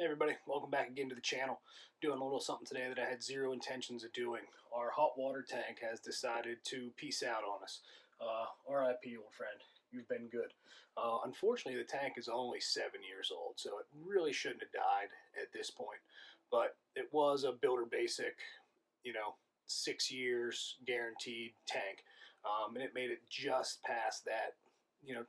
Hey everybody, welcome back again to the channel. Doing a little something today that I had zero intentions of doing. Our hot water tank has decided to peace out on us. RIP old friend, you've been good. Unfortunately the tank is only 7 years old, so it really shouldn't have died at this point. But it was a builder basic, you know, 6 years guaranteed tank. And it made it just past that,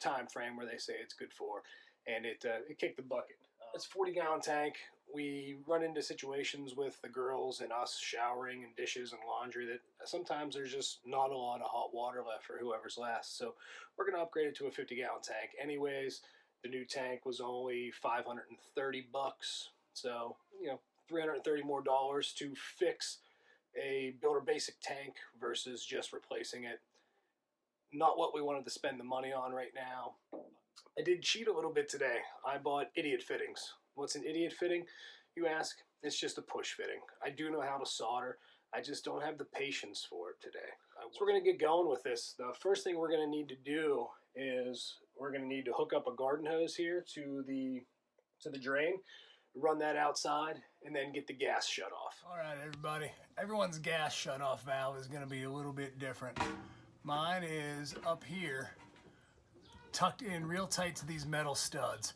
time frame where they say it's good for, and it kicked the bucket. It's a 40-gallon tank. We run into situations with the girls and us showering and dishes and laundry that sometimes there's just not a lot of hot water left for whoever's last. So we're going to upgrade it to a 50-gallon tank. Anyways, the new tank was only 530 bucks. So, 330 more dollars to fix a builder basic tank versus just replacing it. Not what we wanted to spend the money on right now. I did cheat a little bit today. I bought idiot fittings. What's an idiot fitting, you ask? It's just a push fitting. I do know how to solder. I just don't have the patience for it today. So we're going to get going with this. The first thing we're going to need to do is we're going to need to hook up a garden hose here to the drain, run that outside, and then get the gas shut off. All right, everybody. Everyone's gas shut off valve is going to be a little bit different. Mine is up here, tucked in real tight to these metal studs.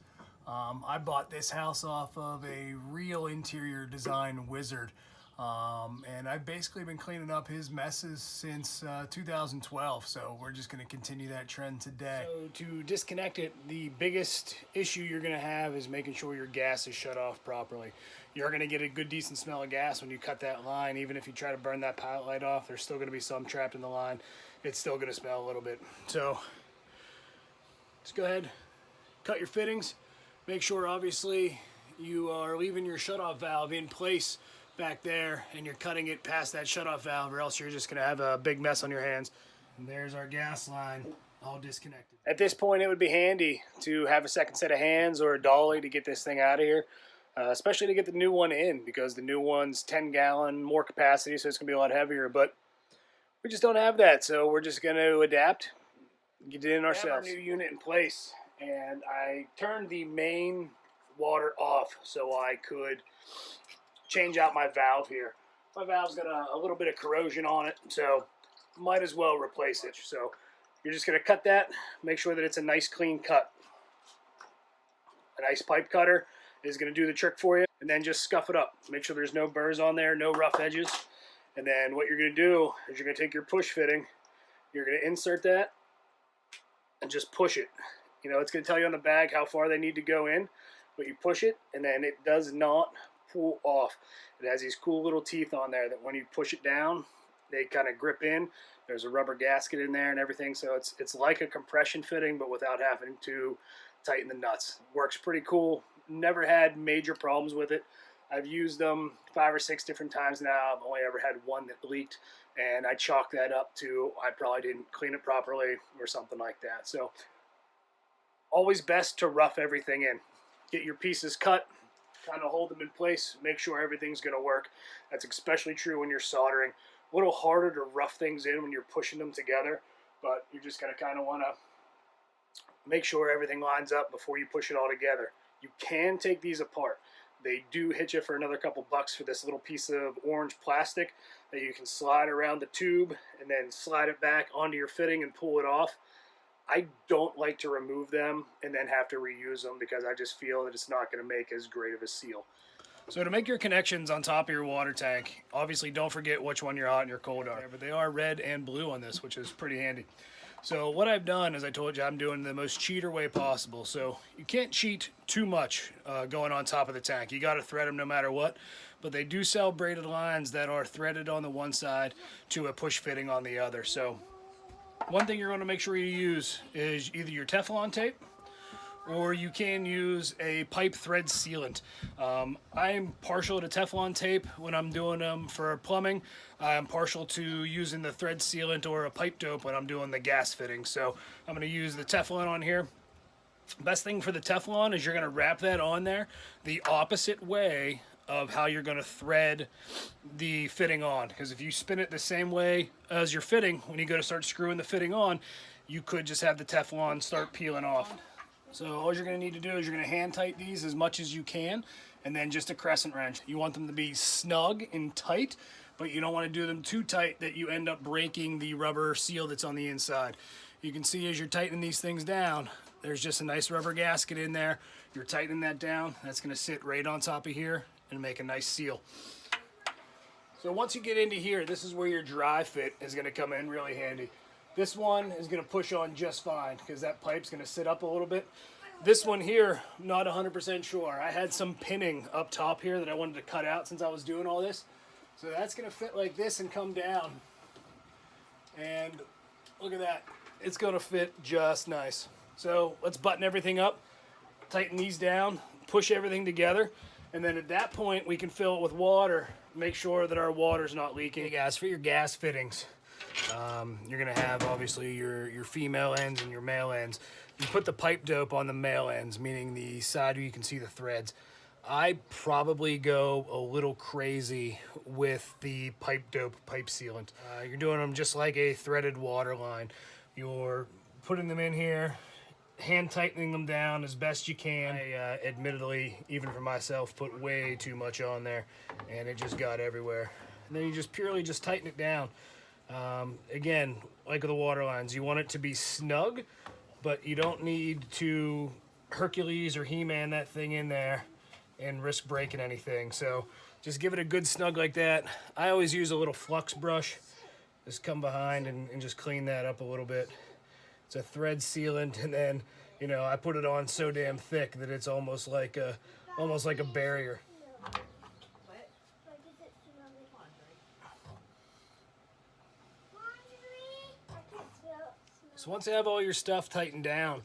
I bought this house off of a real interior design wizard, and I've basically been cleaning up his messes since 2012, so we're just going to continue that trend today. So to disconnect it, the biggest issue you're going to have is making sure your gas is shut off properly. You're going to get a good decent smell of gas when you cut that line. Even if you try to burn that pilot light off, there's still going to be some trapped in the line. It's still going to smell a little bit. So just go ahead, cut your fittings. Make sure, obviously, you are leaving your shutoff valve in place back there and you're cutting it past that shutoff valve, or else you're just going to have a big mess on your hands. And there's our gas line all disconnected. At this point, it would be handy to have a second set of hands or a dolly to get this thing out of here, especially to get the new one in, because the new one's 10-gallon, more capacity, so it's going to be a lot heavier. But we just don't have that, so we're just going to adapt, get it in ourselves. We have our new unit in place, and I turned the main water off so I could change out my valve here. My valve's got a little bit of corrosion on it, so might as well replace it. So you're just going to cut that, make sure that it's a nice clean cut. A nice pipe cutter is going to do the trick for you, and then just scuff it up. Make sure there's no burrs on there, no rough edges. And then what you're going to do is you're going to take your push fitting, you're going to insert that, and just push it. It's going to tell you on the bag how far they need to go in, but you push it, and then it does not pull off. It has these cool little teeth on there that when you push it down, they kind of grip in. There's a rubber gasket in there and everything, so it's like a compression fitting, but without having to tighten the nuts. Works pretty cool. Never had major problems with it. I've used them 5 or 6 different times now. I've only ever had one that leaked, and I chalk that up to I probably didn't clean it properly or something like that. So always best to rough everything in. Get your pieces cut, kind of hold them in place, make sure everything's going to work. That's especially true when you're soldering. A little harder to rough things in when you're pushing them together, but you're just going to kind of want to make sure everything lines up before you push it all together. You can take these apart. They do hit you for another couple bucks for this little piece of orange plastic that you can slide around the tube and then slide it back onto your fitting and pull it off. I don't like to remove them and then have to reuse them because I just feel that it's not going to make as great of a seal. So to make your connections on top of your water tank, obviously don't forget which one your hot and your cold are. But they are red and blue on this, which is pretty handy. So what I've done, as I told you, I'm doing the most cheater way possible. So you can't cheat too much going on top of the tank. You got to thread them no matter what. But they do sell braided lines that are threaded on the one side to a push fitting on the other. So one thing you're going to make sure you use is either your Teflon tape, or you can use a pipe thread sealant. I'm partial to Teflon tape when I'm doing them for plumbing. I'm partial to using the thread sealant or a pipe dope when I'm doing the gas fitting. So I'm going to use the Teflon on here. Best thing for the Teflon is you're going to wrap that on there the opposite way of how you're going to thread the fitting on. Because if you spin it the same way as your fitting, when you go to start screwing the fitting on, you could just have the Teflon start peeling off. So all you're going to need to do is you're going to hand tight these as much as you can, and then just a crescent wrench. You want them to be snug and tight, but you don't want to do them too tight that you end up breaking the rubber seal that's on the inside. You can see as you're tightening these things down, there's just a nice rubber gasket in there. You're tightening that down, that's going to sit right on top of here and make a nice seal. So once you get into here, this is where your dry fit is going to come in really handy. This one is going to push on just fine because that pipe's going to sit up a little bit. This one here, not 100% sure. I had some pinning up top here that I wanted to cut out since I was doing all this. So that's going to fit like this and come down. And look at that. It's going to fit just nice. So let's button everything up, tighten these down, push everything together. And then at that point, we can fill it with water. Make sure that our water's not leaking. Hey guys, for your gas fittings, you're gonna have obviously your female ends and your male ends. You put the pipe dope on the male ends, meaning the side where you can see the threads. I probably go a little crazy with the pipe dope pipe sealant. You're doing them just like a threaded water line. You're putting them in here, hand tightening them down as best you can. I admittedly, even for myself, put way too much on there and it just got everywhere. And then you just purely just tighten it down. Again, like with the water lines, you want it to be snug, but you don't need to Hercules or He-Man that thing in there and risk breaking anything. So just give it a good snug like that. I always use a little flux brush. Just come behind and just clean that up a little bit. It's a thread sealant, and then, you know, I put it on so damn thick that it's almost like a barrier. So once you have all your stuff tightened down,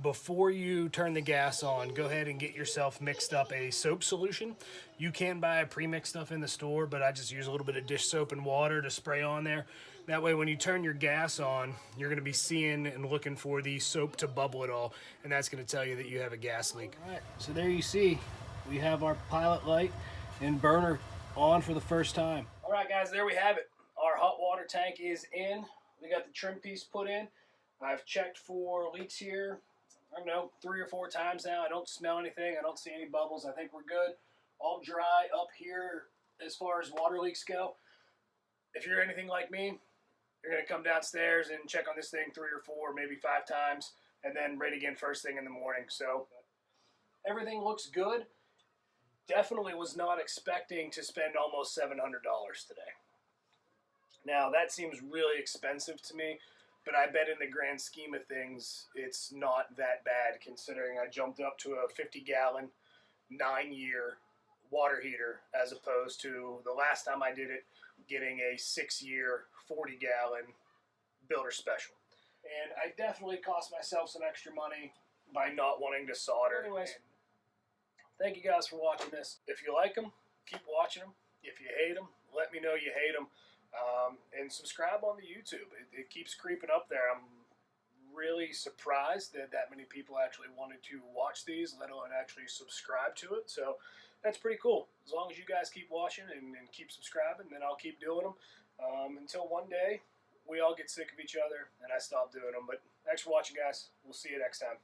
before you turn the gas on, go ahead and get yourself mixed up a soap solution. You can buy pre-mixed stuff in the store, but I just use a little bit of dish soap and water to spray on there. That way when you turn your gas on, you're going to be seeing and looking for the soap to bubble it all, and that's going to tell you that you have a gas leak. All right, so there you see, we have our pilot light and burner on for the first time. All right, guys, there we have it. Our hot water tank is in. We got the trim piece put in. I've checked for leaks here, I don't know, 3 or 4 times now. I don't smell anything. I don't see any bubbles. I think we're good. All dry up here as far as water leaks go. If you're anything like me, you're going to come downstairs and check on this thing 3 or 4, maybe 5 times, and then rate again first thing in the morning. So everything looks good. Definitely was not expecting to spend almost $700 today. Now, that seems really expensive to me, but I bet in the grand scheme of things, it's not that bad considering I jumped up to a 50-gallon, 9-year water heater as opposed to the last time I did it, getting a 6-year, 40-gallon builder special. And I definitely cost myself some extra money by not wanting to solder. Anyways, thank you guys for watching this. If you like them, keep watching them. If you hate them, let me know you hate them. And subscribe on the YouTube. It keeps creeping up there. I'm really surprised that that many people actually wanted to watch these, let alone actually subscribe to it. So that's pretty cool. As long as you guys keep watching and keep subscribing, then I'll keep doing them until one day we all get sick of each other and I stop doing them. But thanks for watching, guys. We'll see you next time.